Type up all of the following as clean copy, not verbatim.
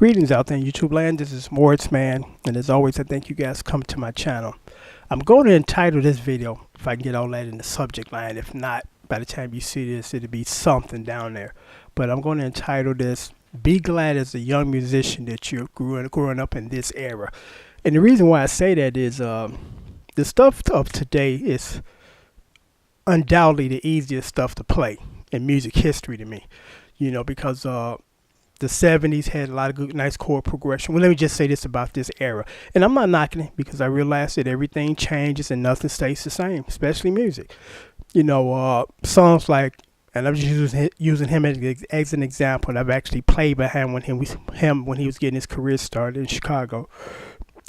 Greetings out there in YouTube land. This is Morris Man, and as always, I thank you guys for coming to my channel. I'm going to entitle this video, if I can get all that in the subject line. If not, by the time you see this, it'll be something down there. But I'm going to entitle this, Be Glad as a Young Musician That You're growing up in This Era. And the reason why I say that is the stuff of today is undoubtedly the easiest stuff to play in music history to me. You know, because the 70s had a lot of good, nice chord progression. Well, let me just say this about this era. And I'm not knocking it because I realize that everything changes and nothing stays the same, especially music. You know, songs like, and I'm just using him as an example, and I've actually played behind him when he was getting his career started in Chicago.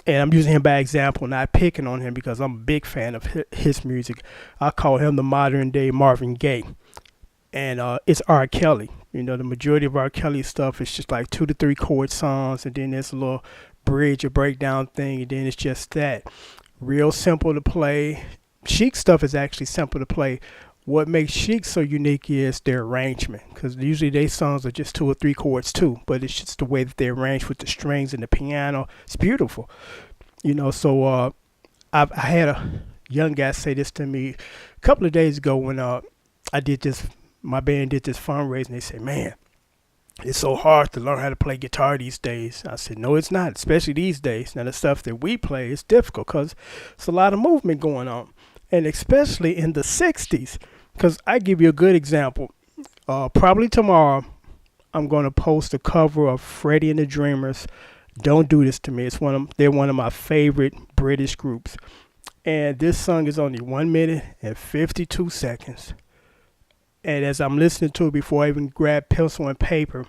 And I'm using him by example, not picking on him because I'm a big fan of his music. I call him the modern day Marvin Gaye. And it's R. Kelly. You know, the majority of R. Kelly stuff is just like 2 to 3 chord songs, and then there's a little bridge or breakdown thing, and then it's just that. Real simple to play. Chic stuff is actually simple to play. What makes Chic so unique is their arrangement, because usually their songs are just 2 or 3 chords too, but it's just the way that they're arranged with the strings and the piano. It's beautiful. You know, so I had a young guy say this to me a couple of days ago when I did this. My band did this fundraising. They said, man, it's so hard to learn how to play guitar these days. I said, no, it's not, especially these days. Now, the stuff that we play is difficult because it's a lot of movement going on, and especially in the 60s, because I give you a good example. Probably tomorrow, I'm going to post a cover of Freddie and the Dreamers, Don't Do This to Me. They're one of my favorite British groups. And this song is only 1 minute and 52 seconds. And as I'm listening to it, before I even grabbed pencil and paper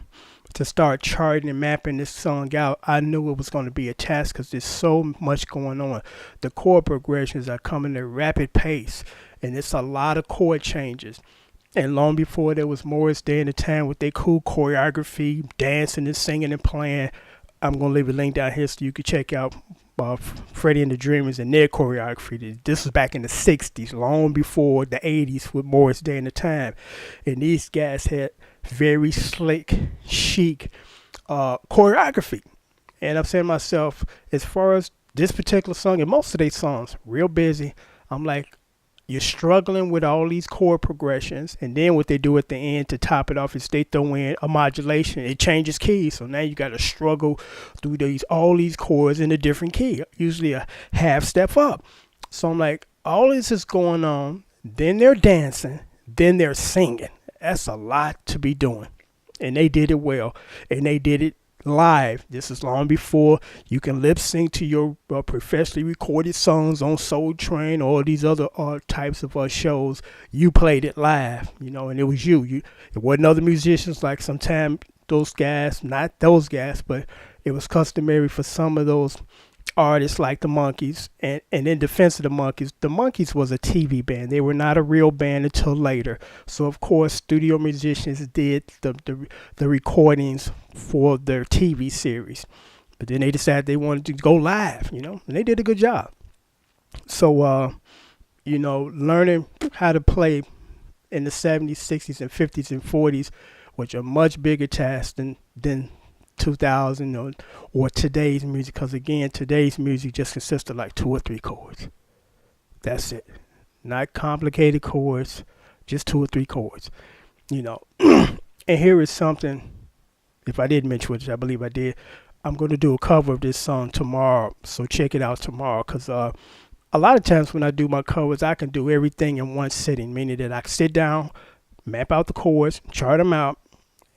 to start charting and mapping this song out, I knew it was going to be a task because there's so much going on. The chord progressions are coming at a rapid pace, and it's a lot of chord changes. And long before there was Morris Day in the time with their cool choreography, dancing and singing and playing, I'm going to leave a link down here so you can check out Freddie and the Dreamers and their choreography. This was back in the 60s, long before the 80s with Morris Day in the time. And these guys had very slick, chic choreography. And I'm saying to myself, as far as this particular song and most of their songs, real busy, I'm like, you're struggling with all these chord progressions, and then what they do at the end to top it off is they throw in a modulation. It changes keys, so now you got to struggle through all these chords in a different key, usually a half step up. So I'm like, all this is going on, then they're dancing, then they're singing. That's a lot to be doing, and they did it well, and they did it live. This is long before you can lip sync to your professionally recorded songs on Soul Train or these other types of shows. You played it live, you know, and it was you. It wasn't other musicians like sometimes those guys, not those guys, but it was customary for some of those artists like the Monkees. And in defense of the Monkees was a TV band. They were not a real band until later. So of course studio musicians did the recordings for their TV series, but then they decided they wanted to go live, you know, and they did a good job. So you know, learning how to play in the 70s, 60s, and 50s and 40s, which are much bigger tasks than 2000 or today's music, because again, today's music just consists of like 2 or 3 chords. That's it. Not complicated chords, just 2 or 3 chords, you know. And here is something, if I did mention, which I believe I did, I'm going to do a cover of this song tomorrow, so check it out tomorrow, because a lot of times when I do my covers, I can do everything in one sitting, meaning that I can sit down, map out the chords, chart them out,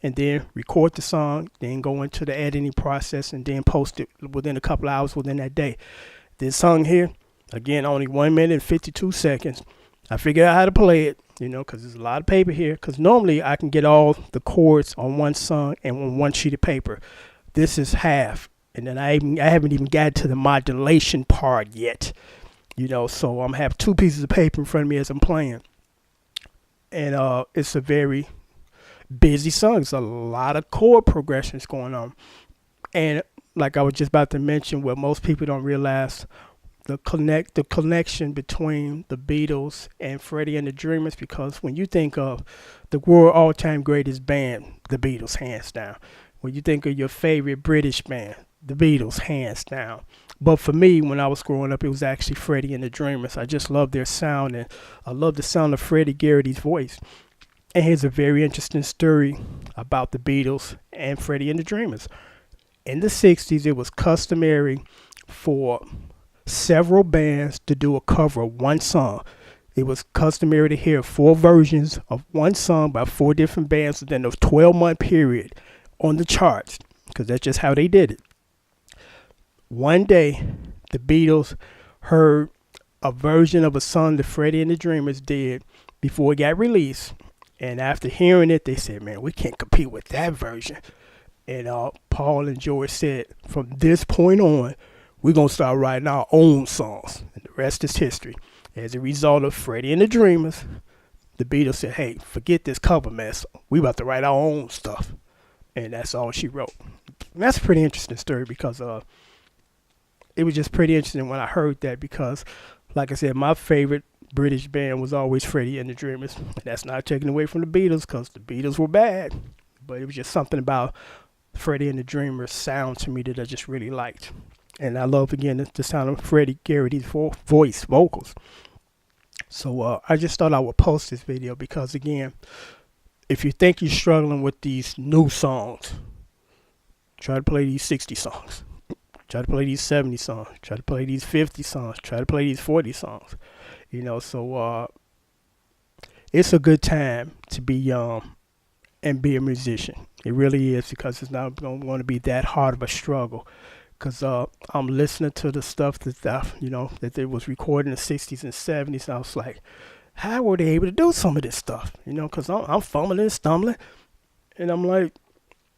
and then record the song, then go into the editing process, and then post it within a couple hours within that day. This song here, again, only 1 minute and 52 seconds. I figured out how to play it, you know, because there's a lot of paper here. Because normally I can get all the chords on one song and on one sheet of paper. This is half, and then I haven't even got to the modulation part yet, you know. So I'm have 2 pieces of paper in front of me as I'm playing, and it's a very busy song. It's a lot of chord progressions going on, and like I was just about to mention, what most people don't realize, the connection between the Beatles and Freddie and the Dreamers, because when you think of the world all-time greatest band, the Beatles, hands down, when you think of your favorite British band, the Beatles, hands down. But for me, when I was growing up, it was actually Freddie and the Dreamers. I just love their sound, and I love the sound of Freddie Garrity's voice. And here's a very interesting story about the Beatles and Freddie and the Dreamers. In the 60s, it was customary for several bands to do a cover of one song. It was customary to hear 4 versions of one song by 4 different bands within a 12-month period on the charts, because that's just how they did it. One day, the Beatles heard a version of a song that Freddie and the Dreamers did before it got released. And after hearing it, they said, man, we can't compete with that version. And Paul and George said, from this point on, we're going to start writing our own songs. And the rest is history. As a result of Freddie and the Dreamers, the Beatles said, hey, forget this cover mess. We about to write our own stuff. And that's all she wrote. And that's a pretty interesting story, because it was just pretty interesting when I heard that, because, like I said, my favorite British band was always Freddie and the Dreamers. And that's not taken away from the Beatles, because the Beatles were bad. But it was just something about Freddie and the Dreamers sound to me that I just really liked. And I love, again, the sound of Freddie Garrity's vocals. So I just thought I would post this video because, again, if you think you're struggling with these new songs, try to play these 60 songs. Try to play these 70 songs. Try to play these 50 songs. Try to play these 40 songs. So it's a good time to be young and be a musician. It really is, because it's not going to be that hard of a struggle. Because I'm listening to the stuff that they was recording in the 60s and 70s, and I was like, how were they able to do some of this stuff? Because I'm fumbling and stumbling, and I'm like,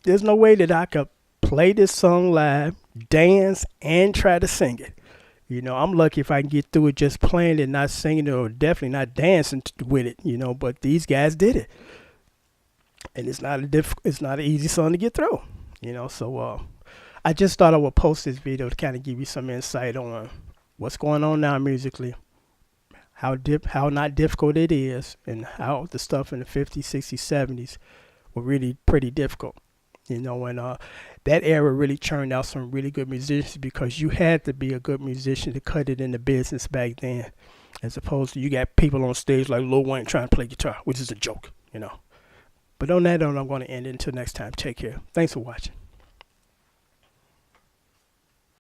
there's no way that I could play this song live, dance, and try to sing it. I'm lucky if I can get through it just playing it, not singing it, or definitely not dancing with it. But these guys did it, and it's not an easy song to get through. So I just thought I would post this video to kind of give you some insight on what's going on now musically, how not difficult it is, and how the stuff in the 50s, 60s, 70s were really pretty difficult. And that era really churned out some really good musicians, because you had to be a good musician to cut it in the business back then, as opposed to you got people on stage like Lil Wayne trying to play guitar, which is a joke. But on that note, I'm going to end it until next time. Take care. Thanks for watching.